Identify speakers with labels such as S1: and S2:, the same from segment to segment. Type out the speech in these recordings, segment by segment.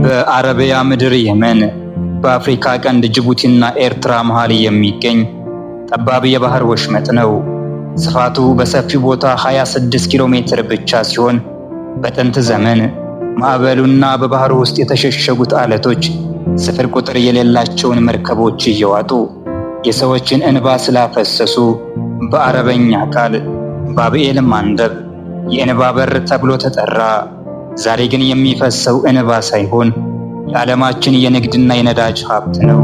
S1: በአረቢያ ምድር የመን፣ በአፍሪካ ቀንድ ጅቡቲና ኤርትራ መሃል የሚገኝ ጠባብ የባህር ወሽመጥ ነው። ስፋቱ በሰፊው ቦታ 26 ኪሎ ሜትር ብቻ ሲሆን በጥንት ዘመን ማዕበሉና በባህሩ ውስጥ የተሸሸጉት አለቶች ስፍር ቁጥር የሌላቸውን መርከቦች እየዋጡ የሰዎችን እንባ ስላፈሰሱ በአረበኛ ቃል ባብኤል ማንደብ የእንባ በር ተብሎ ተጠራ። ዛሬ ግን የሚፈሰው እንባ ሳይሆን የዓለማችን የንግድና የነዳጅ ሀብት ነው።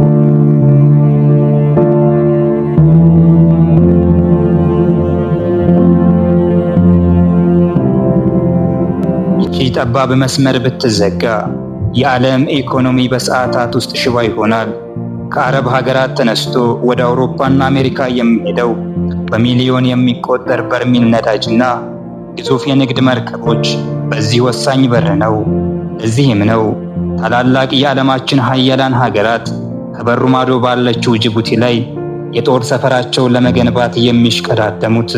S1: ይቺ ጠባብ መስመር ብትዘጋ የዓለም ኢኮኖሚ በሰዓታት ውስጥ ሽባ ይሆናል። ከአረብ ሀገራት ተነስቶ ወደ አውሮፓና አሜሪካ የሚሄደው በሚሊዮን የሚቆጠር በርሜል ነዳጅና ግዙፍ የንግድ መርከቦች በዚህ ወሳኝ በር ነው። እዚህም ነው ታላላቅ የዓለማችን ሀያላን ሀገራት ከበሩ ማዶ ባለችው ጅቡቲ ላይ የጦር ሰፈራቸውን ለመገንባት የሚሽቀዳደሙት።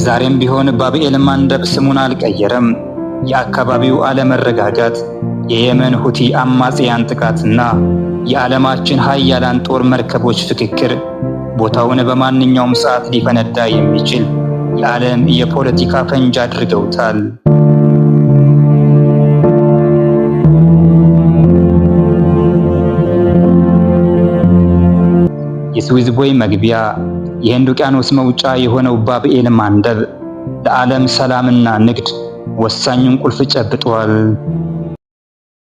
S1: ዛሬም ቢሆን ባብኤል ማንደብ ስሙን አልቀየረም። የአካባቢው አለመረጋጋት፣ የየመን ሁቲ አማጽያን ጥቃትና የዓለማችን ሀያላን ጦር መርከቦች ፍክክር ቦታውን በማንኛውም ሰዓት ሊፈነዳ የሚችል የዓለም የፖለቲካ ፈንጅ አድርገውታል። የስዊዝ ቦይ መግቢያ፣ የህንድ ውቅያኖስ መውጫ የሆነው ባብኤል ማንደብ ለዓለም ሰላምና ንግድ ወሳኙን ቁልፍ ጨብጧል።